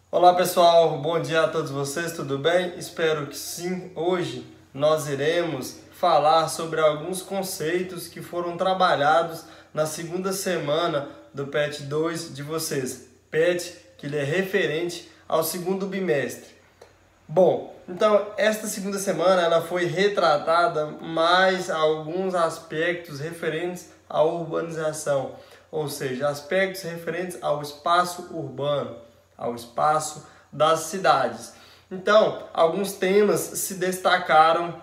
Olá pessoal, bom dia a todos vocês, tudo bem? Espero que sim. Hoje nós iremos falar sobre alguns conceitos que foram trabalhados na segunda semana do PET 2 de vocês. PET que ele é referente ao segundo bimestre. Bom, então esta segunda semana ela foi retratada mais alguns aspectos referentes à urbanização, ou seja, aspectos referentes ao espaço urbano, ao espaço das cidades. Então, alguns temas se destacaram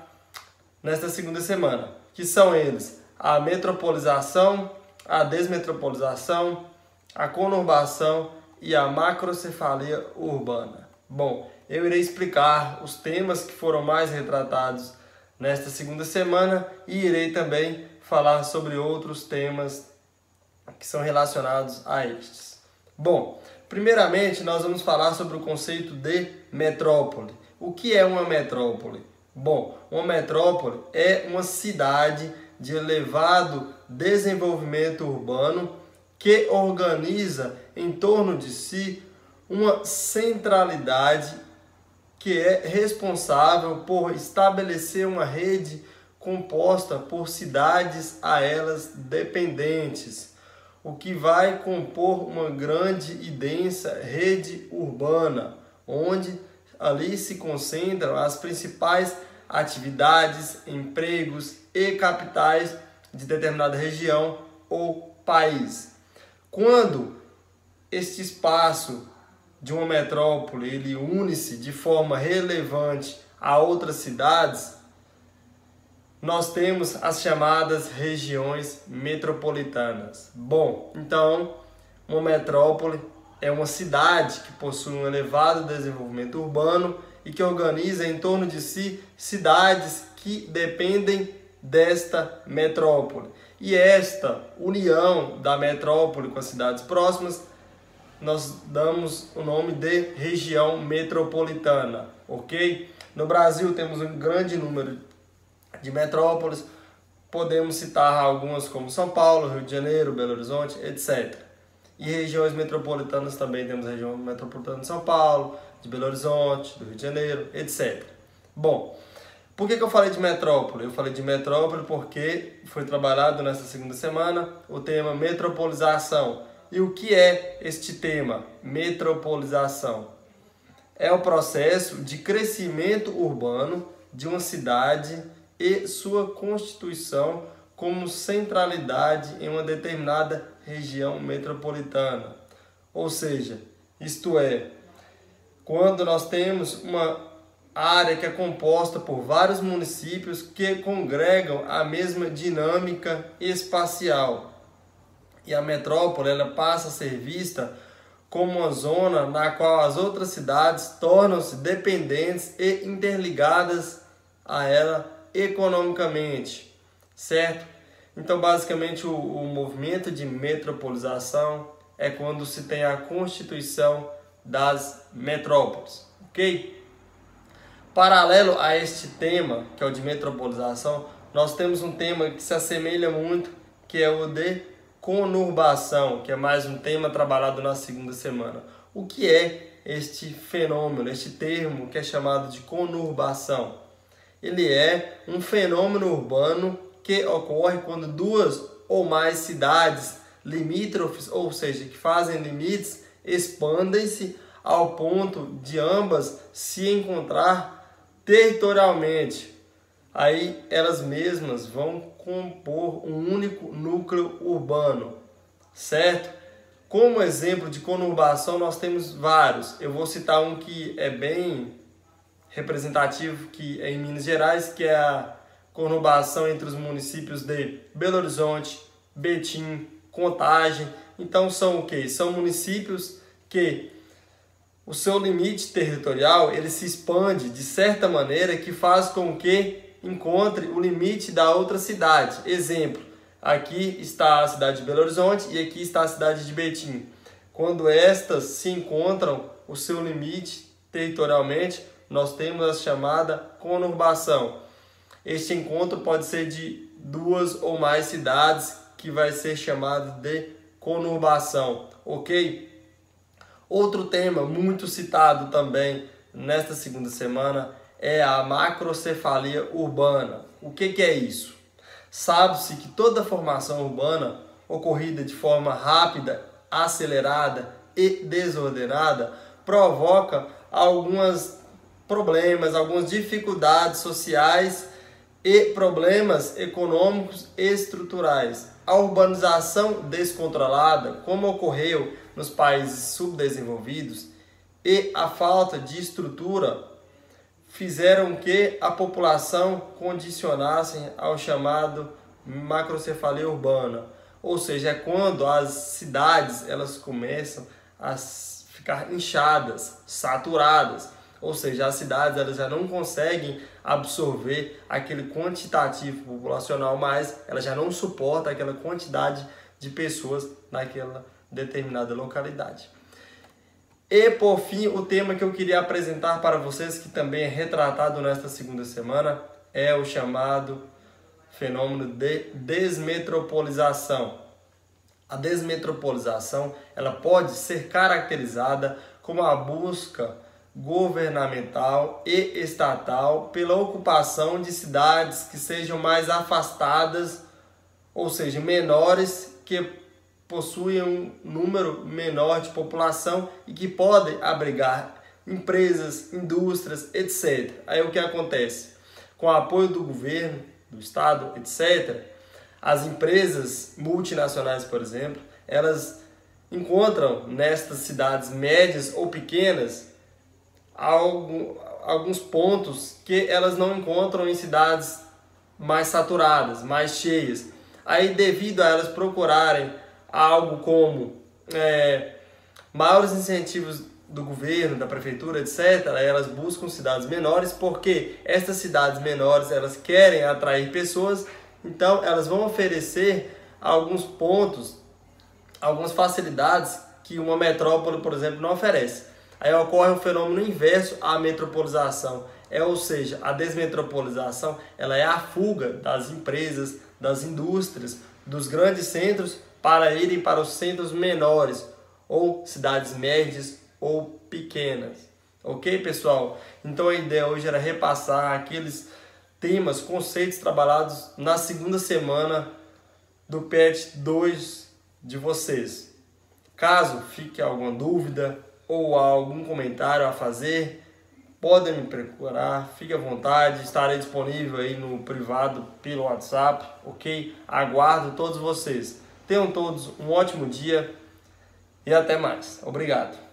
nesta segunda semana, que são eles: a metropolização, a desmetropolização, a conurbação e a macrocefalia urbana. Bom, eu irei explicar os temas que foram mais retratados nesta segunda semana e irei também falar sobre outros temas que são relacionados a estes. Bom, primeiramente nós vamos falar sobre o conceito de metrópole. O que é uma metrópole? Bom, uma metrópole é uma cidade de elevado desenvolvimento urbano que organiza em torno de si uma centralidade que é responsável por estabelecer uma rede composta por cidades a elas dependentes, o que vai compor uma grande e densa rede urbana, onde ali se concentram as principais atividades, empregos e capitais de determinada região ou país. Quando este espaço de uma metrópole ele une-se de forma relevante a outras cidades, nós temos as chamadas regiões metropolitanas. Bom, então, uma metrópole é uma cidade que possui um elevado desenvolvimento urbano e que organiza em torno de si cidades que dependem desta metrópole. E esta união da metrópole com as cidades próximas, nós damos o nome de região metropolitana, ok? No Brasil temos um grande número de metrópoles, podemos citar algumas como São Paulo, Rio de Janeiro, Belo Horizonte, etc. E regiões metropolitanas também temos a região metropolitana de São Paulo, de Belo Horizonte, do Rio de Janeiro, etc. Bom, por que eu falei de metrópole? Eu falei de metrópole porque foi trabalhado nessa segunda semana o tema metropolização. E o que é este tema, metropolização? É o processo de crescimento urbano de uma cidade e sua constituição como centralidade em uma determinada região metropolitana. Ou seja, isto é, quando nós temos uma área que é composta por vários municípios que congregam a mesma dinâmica espacial. E a metrópole ela passa a ser vista como uma zona na qual as outras cidades tornam-se dependentes e interligadas a ela economicamente, certo? Então, basicamente, o movimento de metropolização é quando se tem a constituição das metrópoles, ok? Paralelo a este tema, que é o de metropolização, nós temos um tema que se assemelha muito, que é o de conurbação, que é mais um tema trabalhado na segunda semana. O que é este fenômeno, este termo que é chamado de conurbação? Ele é um fenômeno urbano que ocorre quando duas ou mais cidades limítrofes, ou seja, que fazem limites, expandem-se ao ponto de ambas se encontrar territorialmente. Aí elas mesmas vão compor um único núcleo urbano, certo? Como exemplo de conurbação nós temos vários. Eu vou citar um que é bem representativo, que é em Minas Gerais, que é a conurbação entre os municípios de Belo Horizonte, Betim, Contagem. Então são o quê? São municípios que o seu limite territorial ele se expande de certa maneira que faz com que encontre o limite da outra cidade. Exemplo, aqui está a cidade de Belo Horizonte e aqui está a cidade de Betim. Quando estas se encontram o seu limite territorialmente, nós temos a chamada conurbação. Este encontro pode ser de duas ou mais cidades, que vai ser chamado de conurbação, ok? Outro tema muito citado também nesta segunda semana é a macrocefalia urbana. O que é isso? Sabe-se que toda formação urbana ocorrida de forma rápida, acelerada e desordenada provoca alguns problemas, algumas dificuldades sociais e problemas econômicos e estruturais. A urbanização descontrolada, como ocorreu nos países subdesenvolvidos, e a falta de estrutura fizeram que a população condicionasse ao chamado macrocefalia urbana. Ou seja, é quando as cidades elas começam a ficar inchadas, saturadas. Ou seja, as cidades elas já não conseguem absorver aquele quantitativo populacional mais, ela já não suporta aquela quantidade de pessoas naquela determinada localidade. E por fim, o tema que eu queria apresentar para vocês, que também é retratado nesta segunda semana, é o chamado fenômeno de desmetropolização. A desmetropolização ela pode ser caracterizada como a busca governamental e estatal pela ocupação de cidades que sejam mais afastadas, ou seja, menores, que possuem um número menor de população e que podem abrigar empresas, indústrias, etc. Aí o que acontece? Com o apoio do governo, do estado, etc., as empresas multinacionais, por exemplo, elas encontram nestas cidades médias ou pequenas alguns pontos que elas não encontram em cidades mais saturadas, mais cheias. Aí, devido a elas procurarem algo como maiores incentivos do governo, da prefeitura, etc., elas buscam cidades menores, porque estas cidades menores elas querem atrair pessoas, então elas vão oferecer alguns pontos, algumas facilidades que uma metrópole, por exemplo, não oferece. Aí ocorre um fenômeno inverso à metropolização, ou seja, a desmetropolização ela é a fuga das empresas, das indústrias, dos grandes centros para irem para os centros menores, ou cidades médias ou pequenas. Ok, pessoal? Então a ideia hoje era repassar aqueles temas, conceitos trabalhados na segunda semana do PET 2 de vocês. Caso fique alguma dúvida ou algum comentário a fazer, podem me procurar, fique à vontade, estarei disponível aí no privado pelo WhatsApp, ok? Aguardo todos vocês. Tenham todos um ótimo dia e até mais. Obrigado.